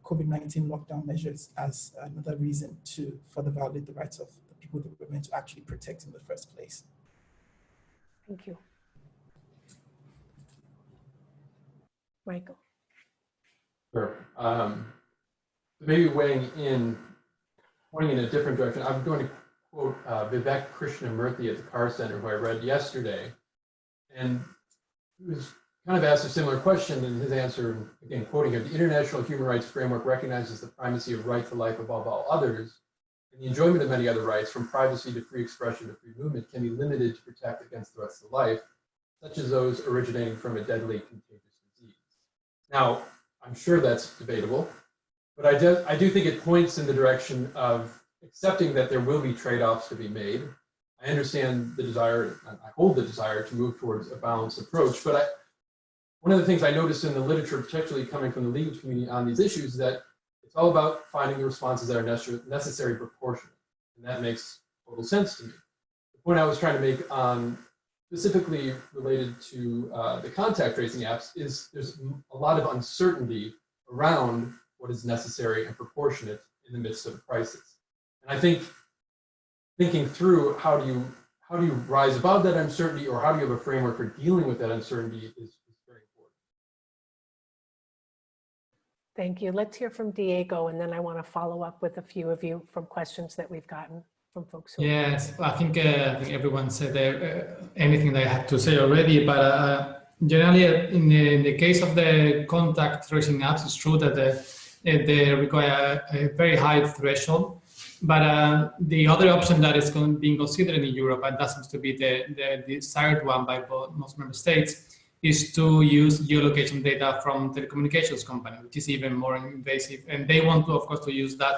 COVID-19 lockdown measures as another reason to further violate the rights of the people that we're meant to actually protect in the first place. Thank you. Michael. Sure. Maybe weighing in, pointing in a different direction, I'm going to quote Vivek Krishnamurthy at the Carr Center, who I read yesterday. And he was kind of asked a similar question, and his answer, again, quoting him, the international human rights framework recognizes the primacy of right to life above all others, and the enjoyment of many other rights, from privacy to free expression to free movement, can be limited to protect against threats to life, such as those originating from a deadly contagious disease. Now, I'm sure that's debatable, but I do think it points in the direction of accepting that there will be trade-offs to be made. I understand the desire, I hold the desire to move towards a balanced approach, but one of the things I noticed in the literature, particularly coming from the legal community on these issues, is that it's all about finding the responses that are necessary proportionate. And that makes total sense to me. The point I was trying to make specifically related to the contact tracing apps is there's a lot of uncertainty around what is necessary and proportionate in the midst of a crisis. And I think thinking through how do you rise above that uncertainty, or how do you have a framework for dealing with that uncertainty is very important. Thank you. Let's hear from Diego, and then I want to follow up with a few of you from questions that we've gotten from folks who. Yes, I think everyone said anything that I had to say already, but generally in the case of the contact tracing apps, it's true that they require a very high threshold. But the other option that is being considered in Europe, and that seems to be the desired one by most member states, is to use geolocation data from telecommunications company, which is even more invasive. And they want to, of course, to use that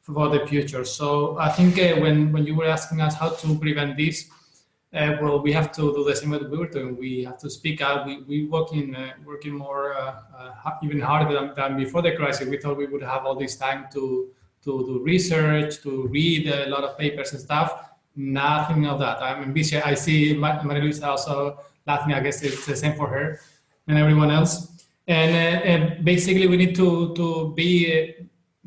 for the future. So I think when you were asking us how to prevent this, well, we have to do the same that we were doing. We have to speak out. We working more even harder than before the crisis. We thought we would have all this time to do research, to read a lot of papers and stuff. Nothing of that. I'm busy. I see Maria Luisa also laughing. I guess it's the same for her and everyone else. And basically, we need to be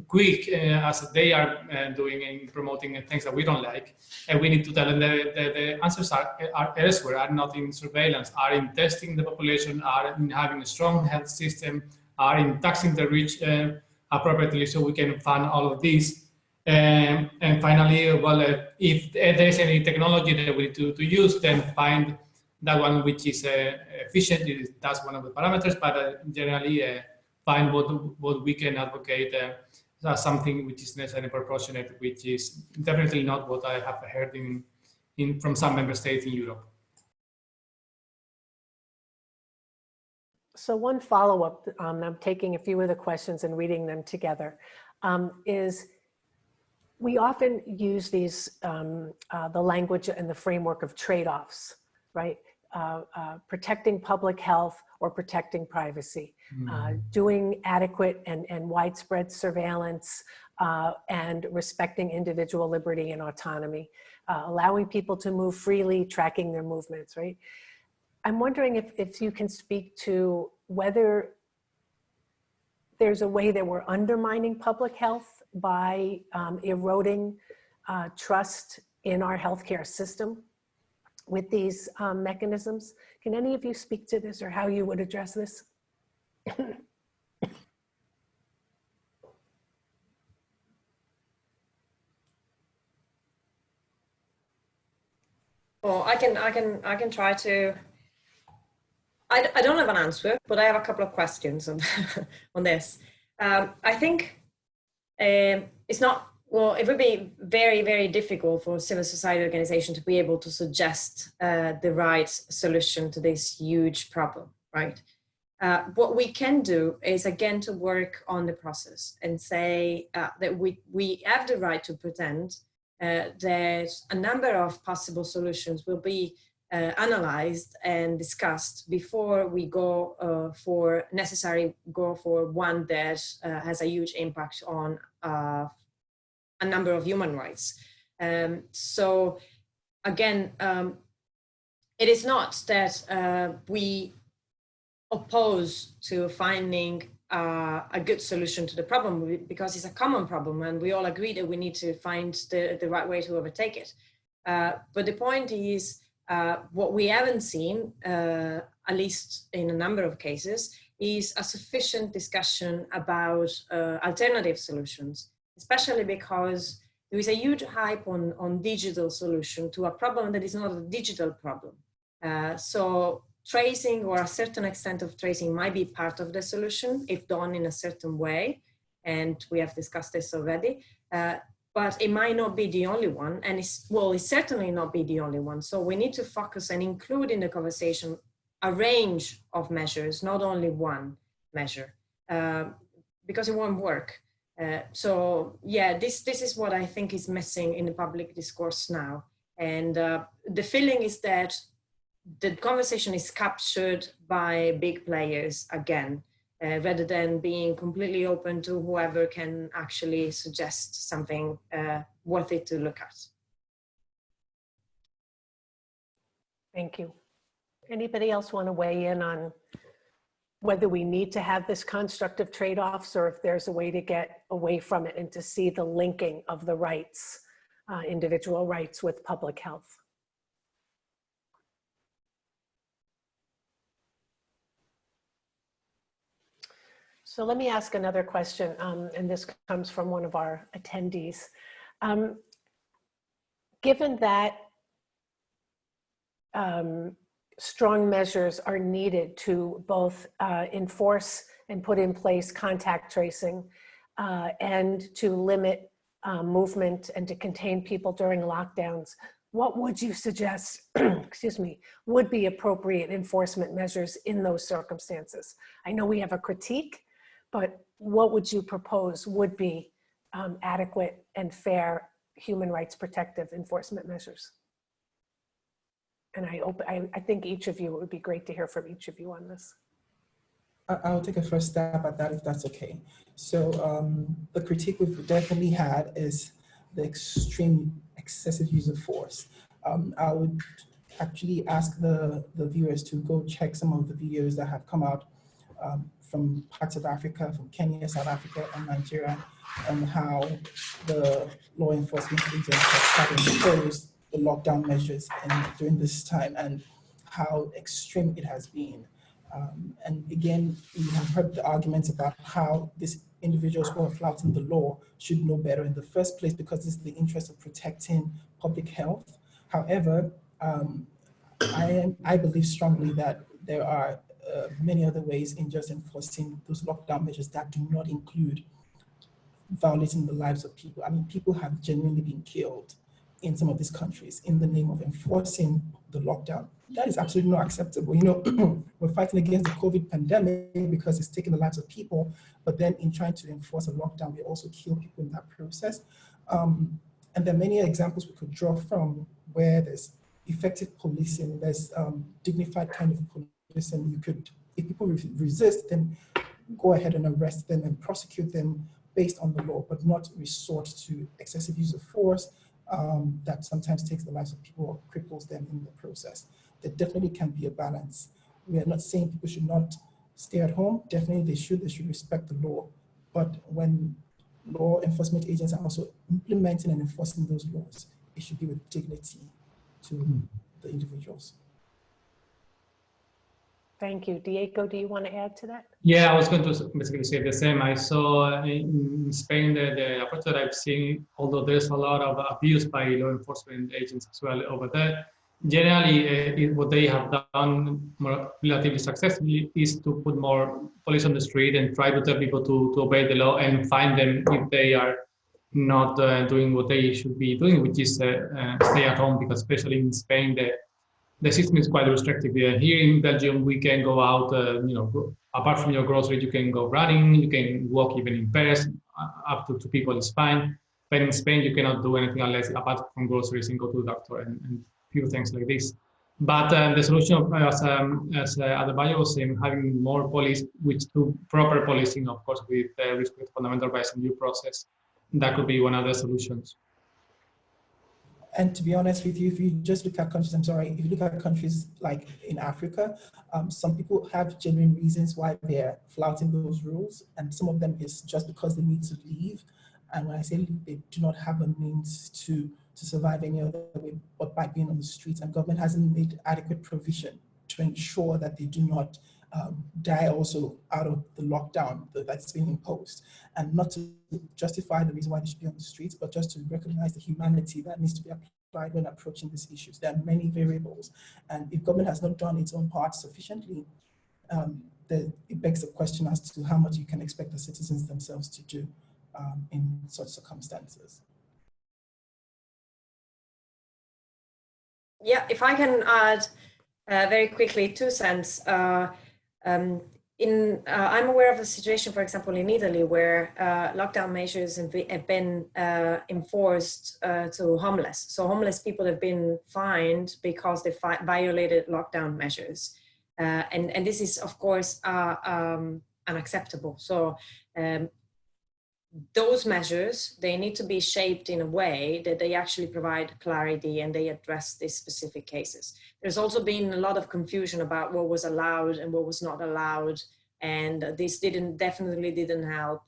quick as they are doing in promoting things that we don't like. And we need to tell them the answers are elsewhere, are not in surveillance, are in testing the population, are in having a strong health system, are in taxing the rich appropriately, so we can fund all of these. And finally, well, if there's any technology that we need to use, then find that one which is efficient. That's one of the parameters, but generally find what we can advocate as something which is necessary and proportionate, which is definitely not what I have heard from some member states in Europe. So one follow-up, I'm taking a few of the questions and reading them together, is we often use these, the language and the framework of trade-offs, right? Protecting public health or protecting privacy, doing adequate and widespread surveillance and respecting individual liberty and autonomy, allowing people to move freely, tracking their movements, right? I'm wondering if you can speak to whether there's a way that we're undermining public health by eroding trust in our healthcare system with these mechanisms. Can any of you speak to this or how you would address this? Well, I can try to. I don't have an answer, but I have a couple of questions on on this. I think it's not, well, it would be very, very difficult for civil society organization to be able to suggest the right solution to this huge problem, right? What we can do is, again, to work on the process and say that we have the right to pretend that a number of possible solutions will be analyzed and discussed before we go for one that has a huge impact on a number of human rights. So again, it is not that we oppose to finding a good solution to the problem, because it's a common problem and we all agree that we need to find the right way to overtake it. But the point is, what we haven't seen, at least in a number of cases, is a sufficient discussion about alternative solutions, especially because there is a huge hype on digital solution to a problem that is not a digital problem. So tracing, or a certain extent of tracing, might be part of the solution if done in a certain way, and we have discussed this already. But it might not be the only one, and it's certainly not be the only one. So we need to focus and include in the conversation a range of measures, not only one measure, because it won't work. So yeah, this is what I think is missing in the public discourse now. And the feeling is that the conversation is captured by big players again, rather than being completely open to whoever can actually suggest something worth it to look at. Thank you. Anybody else want to weigh in on whether we need to have this construct of trade-offs, or if there's a way to get away from it and to see the linking of the rights, individual rights, with public health? So let me ask another question, and this comes from one of our attendees. Given that strong measures are needed to both enforce and put in place contact tracing and to limit movement and to contain people during lockdowns, what would you suggest, excuse me, would be appropriate enforcement measures in those circumstances? I know we have a critique, but what would you propose would be adequate and fair human rights protective enforcement measures? And I think each of you, it would be great to hear from each of you on this. I'll take a first stab at that, if that's okay. So the critique we've definitely had is the extreme excessive use of force. I would actually ask the viewers to go check some of the videos that have come out from parts of Africa, from Kenya, South Africa, and Nigeria, and how the law enforcement agents have started to impose the lockdown measures during this time, and how extreme it has been. And again, we have heard the arguments about how these individuals who are flouting the law should know better in the first place, because it's the interest of protecting public health. However, I believe strongly that there are many other ways in just enforcing those lockdown measures that do not include violating the lives of people. I mean, people have genuinely been killed in some of these countries in the name of enforcing the lockdown. That is absolutely not acceptable. You know, we're fighting against the COVID pandemic because it's taking the lives of people, but then in trying to enforce a lockdown, we also kill people in that process. And there are many examples we could draw from where there's effective policing, there's dignified kind of policing. You could, if people resist, then go ahead and arrest them and prosecute them based on the law, but not resort to excessive use of force that sometimes takes the lives of people or cripples them in the process. There definitely can be a balance. We are not saying people should not stay at home. Definitely they should respect the law. But when law enforcement agents are also implementing and enforcing those laws, it should be with dignity to the individuals. Thank you. Diego, do you want to add to that? Yeah, I was going to basically say the same. I saw in Spain the approach that I've seen, although there's a lot of abuse by law enforcement agents as well over there, generally, what they have done more relatively successfully is to put more police on the street and try to tell people to obey the law and find them if they are not doing what they should be doing, which is stay at home, because especially in Spain, the system is quite restrictive. Here in Belgium, we can go out, apart from your groceries, you can go running, you can walk even in pairs, up to 2 people is fine. But in Spain, you cannot do anything unless apart from groceries and go to the doctor and few things like this. But the solution, as Adebayo was saying, having more police, which do proper policing, of course, with respect to fundamental rights and due process, that could be one of the solutions. And to be honest with you, if you just look at countries, if you look at countries like in Africa, some people have genuine reasons why they're flouting those rules. And some of them is just because they need to leave. And when I say leave, they do not have a means to survive any other way but by being on the streets. And government hasn't made adequate provision to ensure that they do not die also out of the lockdown that's being imposed. And not to justify the reason why they should be on the streets, but just to recognize the humanity that needs to be applied when approaching these issues. There are many variables. And if government has not done its own part sufficiently, it begs the question as to how much you can expect the citizens themselves to do in such circumstances. Yeah, if I can add very quickly 2 cents. I'm aware of a situation, for example, in Italy, where lockdown measures have been enforced to homeless. So homeless people have been fined because they violated lockdown measures. And this is, of course, unacceptable. So those measures, they need to be shaped in a way that they actually provide clarity and they address these specific cases. There's also been a lot of confusion about what was allowed and what was not allowed. And this definitely didn't help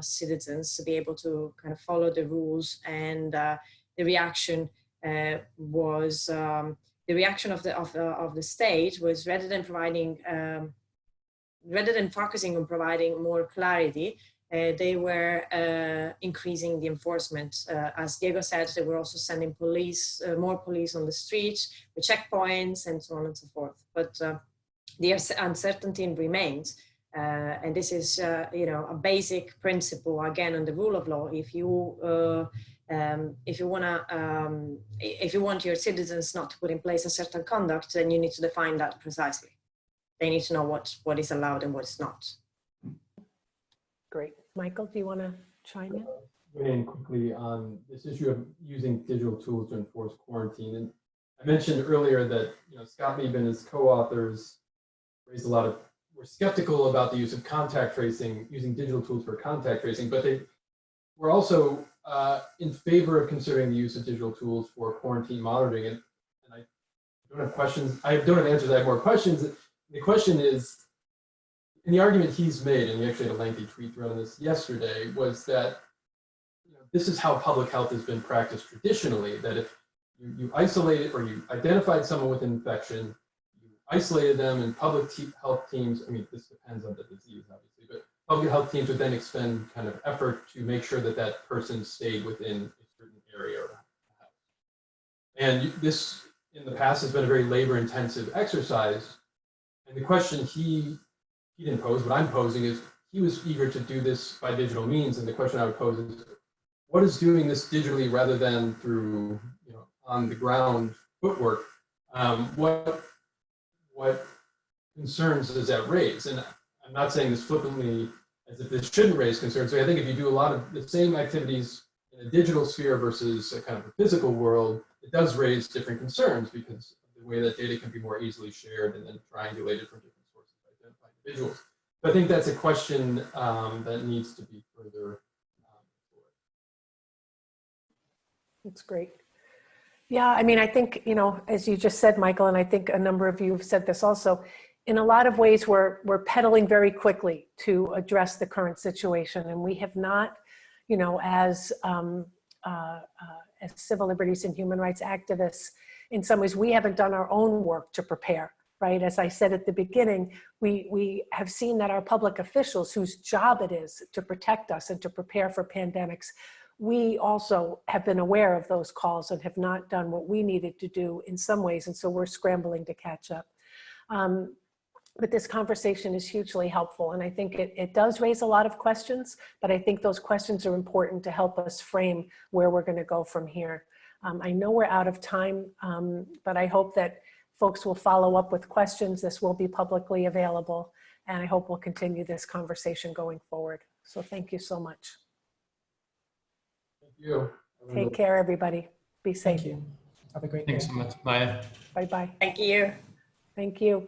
citizens to be able to kind of follow the rules. And the reaction was, the reaction of the state was, rather than focusing on providing more clarity, they were increasing the enforcement. As Diego said, they were also sending police, more police on the streets with checkpoints and so on and so forth. But the uncertainty remains. And this is, a basic principle, again, on the rule of law. If you want your citizens not to put in place a certain conduct, then you need to define that precisely. They need to know what is allowed and what is not. Great. Michael, do you want to chime in? Weigh in quickly on this issue of using digital tools to enforce quarantine. And I mentioned earlier that Scott Meeb and his co-authors were skeptical about the use of contact tracing, using digital tools for contact tracing, but they were also in favor of considering the use of digital tools for quarantine monitoring. And I don't have questions. I don't have answers. I have more questions. The question is, and the argument he's made, and he actually had a lengthy tweet thread on this yesterday, was that this is how public health has been practiced traditionally, that if you isolate it or you identified someone with an infection, you isolated them, and public health teams, I mean, this depends on the disease, obviously, but public health teams would then expend kind of effort to make sure that that person stayed within a certain area around the house. And this, in the past, has been a very labor-intensive exercise. And the question he didn't pose, what I'm posing is, he was eager to do this by digital means, and the question I would pose is, what is doing this digitally rather than through on the ground footwork? What concerns does that raise? And I'm not saying this flippantly as if this shouldn't raise concerns. So I think if you do a lot of the same activities in a digital sphere versus a kind of a physical world, it does raise different concerns because of the way that data can be more easily shared and then triangulated from different sources to identify individuals. But I think that's a question that needs to be further explored. That's great. Yeah, I mean, I think, as you just said, Michael, and I think a number of you have said this also, in a lot of ways, we're pedaling very quickly to address the current situation. And we have not, as civil liberties and human rights activists, in some ways, we haven't done our own work to prepare, right? As I said at the beginning, we have seen that our public officials, whose job it is to protect us and to prepare for pandemics, we also have been aware of those calls and have not done what we needed to do in some ways. And so we're scrambling to catch up. But this conversation is hugely helpful. And I think it does raise a lot of questions, but I think those questions are important to help us frame where we're going to go from here. I know we're out of time, but I hope that folks will follow up with questions. This will be publicly available, and I hope we'll continue this conversation going forward. So thank you so much. Thank you. Take care, everybody. Be safe. Thank you. Have a great day. Thanks so much. Bye. Bye-bye. Thank you. Thank you.